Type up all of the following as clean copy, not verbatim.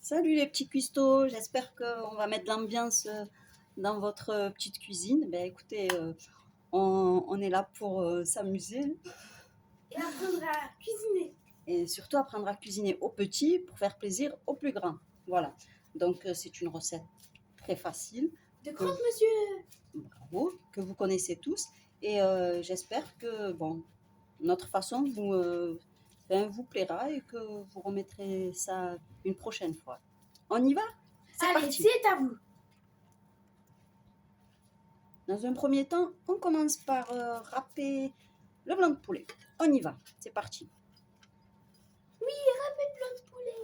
Salut les petits cuistots, j'espère qu'on va mettre de l'ambiance dans votre petite cuisine. Ben écoutez, on est là pour s'amuser Et apprendre à cuisiner. et surtout apprendre à cuisiner aux petits pour faire plaisir aux plus grands. Voilà, donc c'est une recette très facile. De croque-monsieur. Bravo, que vous connaissez tous et j'espère que bon, notre façon vous plaira et que vous remettrez ça une prochaine fois. On y va? C'est Allez, parti. c'est à vous. Dans un premier temps, on commence par râper le blanc de poulet. On y va, c'est parti. Oui, râper le blanc de poulet.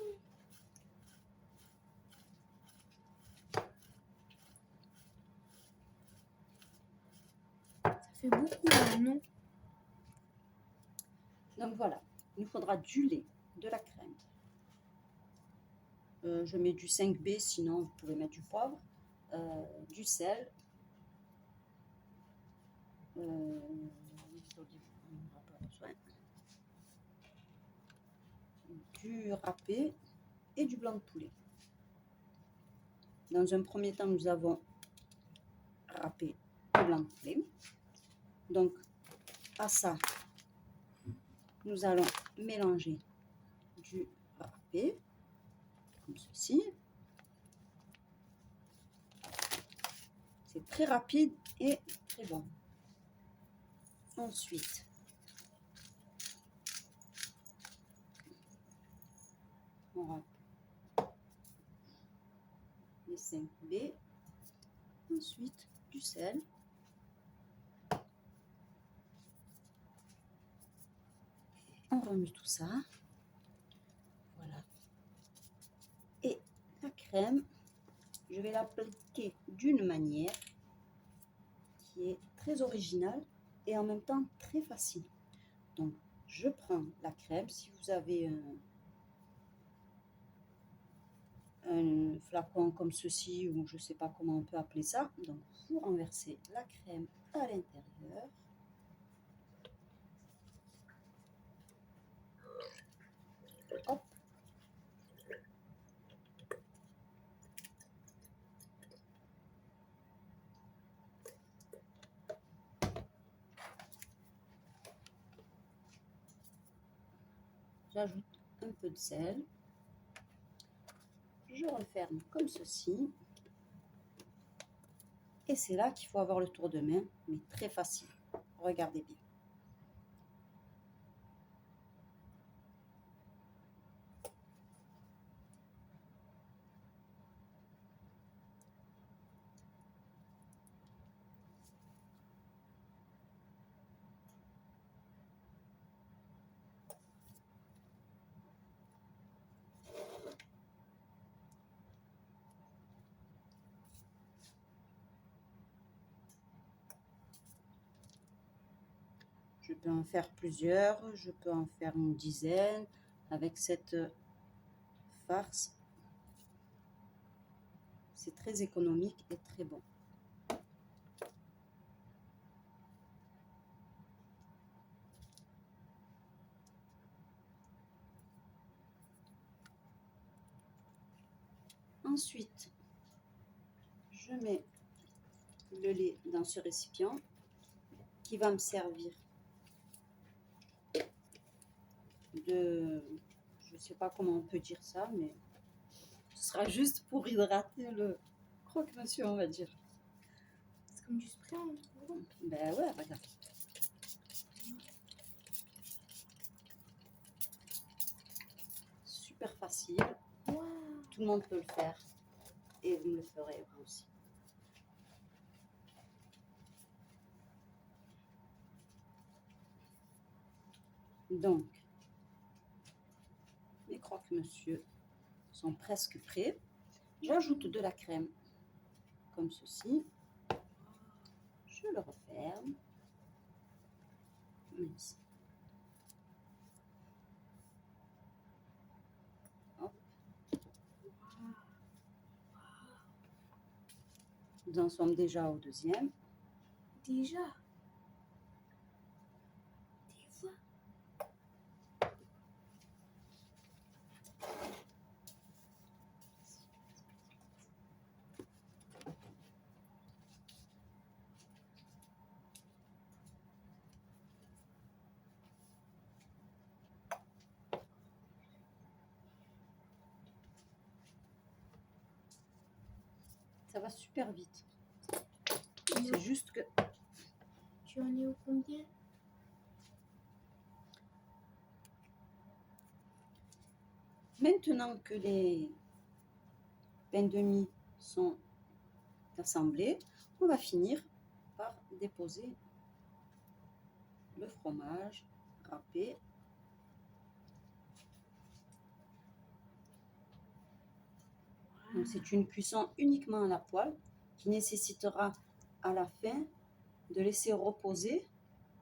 Ça fait beaucoup là, non? Donc voilà, il nous faudra du lait, de la crème. Je mets du 5B, sinon vous pouvez mettre du poivre, du sel, du râpé et du blanc de poulet. Dans un premier temps, nous avons râpé le blanc de poulet. Donc, à ça, nous allons mélanger du râpé, comme ceci. C'est très rapide et très bon. Ensuite, on râpe les 5B. Ensuite, du sel. On remue tout ça. Voilà. Et la crème, je vais l'appliquer d'une manière qui est très originale et en même temps très facile. Donc, je prends la crème. Si vous avez un flacon comme ceci, ou je ne sais pas comment on peut appeler ça, donc vous renversez la crème à l'intérieur. Hop. J'ajoute un peu de sel. Je referme comme ceci. Et c'est là qu'il faut avoir le tour de main, mais très facile. Regardez bien. Je peux en faire plusieurs, je peux en faire une dizaine avec cette farce. C'est très économique et très bon. Ensuite, je mets le lait dans ce récipient qui va me servir de, je ne sais pas comment on peut dire ça, mais ce sera juste pour hydrater le croque-monsieur, on va dire. C'est comme du spray en gros. Ben ouais, regarde. Super facile. Wow. Tout le monde peut le faire. Et vous me le ferez vous aussi. Donc, mes croque-monsieur sont presque prêts. J'ajoute de la crème, comme ceci. Je le referme. Ici. Hop. Nous en sommes déjà au deuxième. Déjà. Des fois. Ça va super vite. Non. C'est juste que Tu en es au combien? maintenant que les pains de mie sont assemblés, on va finir par déposer le fromage râpé. Donc c'est une cuisson uniquement à la poêle qui nécessitera à la fin de laisser reposer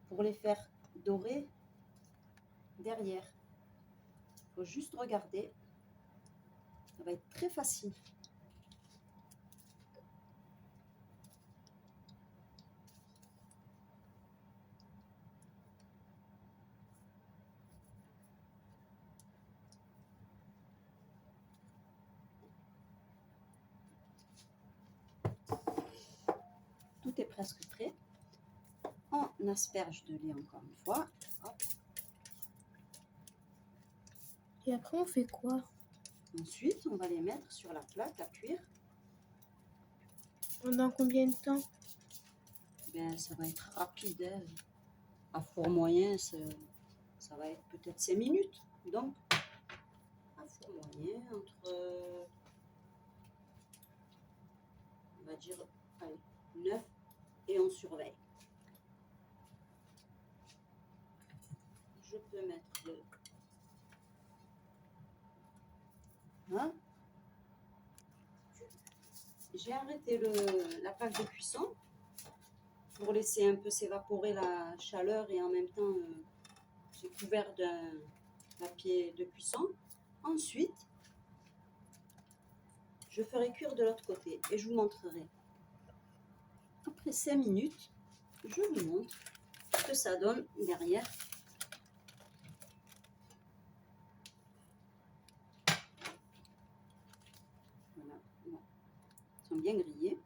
pour les faire dorer derrière. Il faut juste regarder. Ça va être très facile. Tout est presque prêt. On asperge de lait encore une fois. Hop. Et après, on fait quoi? Ensuite, on va les mettre sur la plaque à cuire. Pendant combien de temps? Ben, ça va être rapide. Hein. À four moyen, ça va être peut-être 5 minutes. Donc, à four moyen, entre, on va dire, allez, 9 et on surveille. Je peux mettre le... Hein? J'ai arrêté la plaque de cuisson pour laisser un peu s'évaporer la chaleur et en même temps, j'ai couvert d'un papier de cuisson. Ensuite, je ferai cuire de l'autre côté et je vous montrerai. Après 5 minutes, je vous montre ce que ça donne derrière. Voilà, bon. Ils sont bien grillés.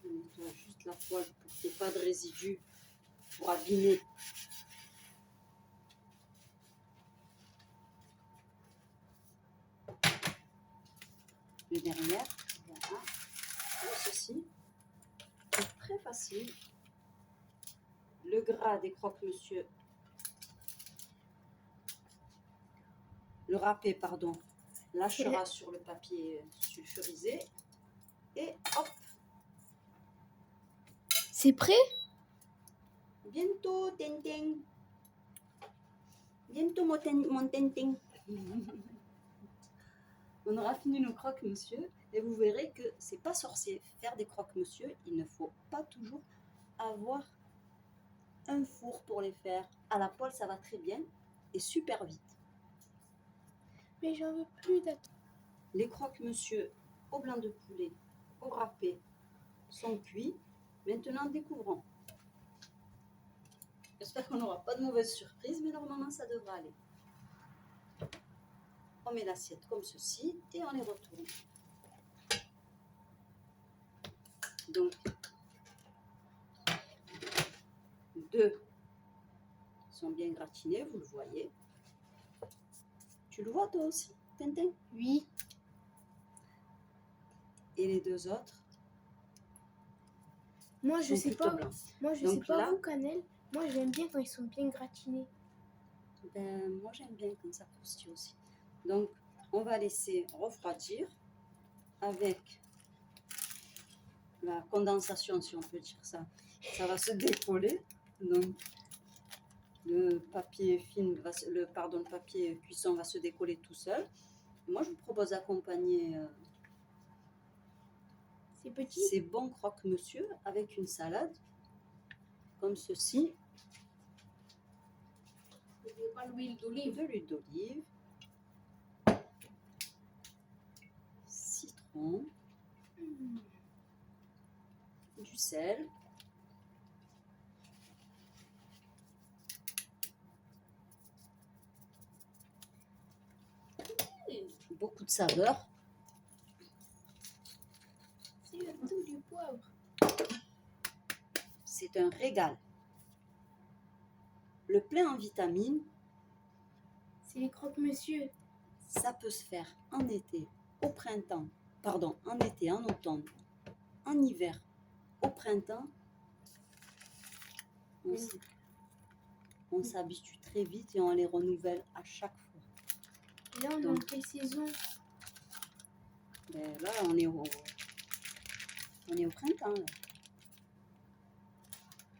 On nettoie juste la poêle pour qu'il n'y ait pas de résidus pour abîmer. Le derrière, voilà. Comme ceci. C'est très facile. Le gras des croque-monsieur, le râpé, pardon, lâchera sur le papier sulfurisé. Et hop, C'est prêt? bientôt, Tintin. Bientôt, mon Tintin. On aura fini nos croque-monsieur et vous verrez que c'est pas sorcier. Faire des croque-monsieur, il ne faut pas toujours avoir un four pour les faire. À la poêle, ça va très bien et super vite. Mais j'en veux plus d'attendre. Les croque-monsieur au blanc de poulet, au râpé, sont cuits. Maintenant, découvrons. J'espère qu'on n'aura pas de mauvaises surprises, mais normalement, ça devrait aller. On met l'assiette comme ceci et on les retourne. Donc, 2 sont bien gratinés, vous le voyez. Tu le vois toi aussi, Tintin? Oui. Et les 2 autres Moi, je sont sais plutôt pas. blancs. Moi, je Donc sais pas là- vous, Cannelle. Moi, j'aime bien quand ils sont bien gratinés. Ben, moi, j'aime bien quand ça croustille aussi. Donc, on va laisser refroidir avec la condensation, si on peut dire ça. Ça va se décoller. Donc, le papier le papier cuisson va se décoller tout seul. Moi, je vous propose d'accompagner C'est petit. ces bons croque-monsieur avec une salade comme ceci. N'oubliez pas l'huile d'olive. De l'huile d'olive, citron, du sel, beaucoup de saveur. C'est tout du poivre. c'est un régal. Le plein en vitamines, C'est les croque-monsieur. ça peut se faire en été, au printemps, pardon, en été, en automne, en hiver, au printemps. On s'habitue très vite et on les renouvelle à chaque fois. Et là, on est en quelle saison? Ben là, on est au printemps. Là.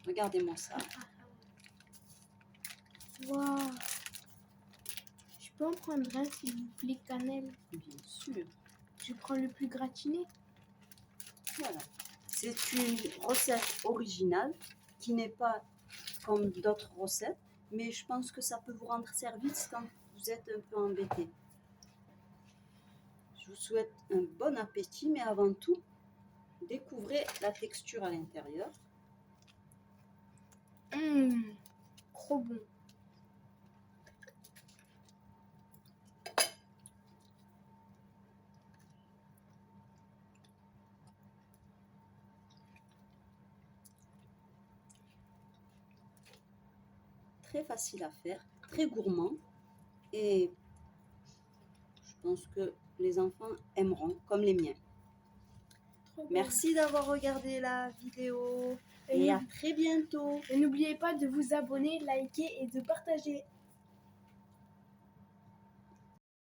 Regardez-moi ça. Waouh! Je peux en prendre un, s'il vous plaît, cannelle. Bien sûr. Je prends le plus gratiné. Voilà. C'est une recette originale qui n'est pas comme d'autres recettes, mais je pense que ça peut vous rendre service quand vous êtes un peu embêté. Je vous souhaite un bon appétit, mais avant tout, découvrez la texture à l'intérieur. Trop bon. Très facile à faire, très gourmand et je pense que les enfants aimeront comme les miens. Trop bon. Merci d'avoir regardé la vidéo et à très bientôt. Et n'oubliez pas de vous abonner, liker et de partager.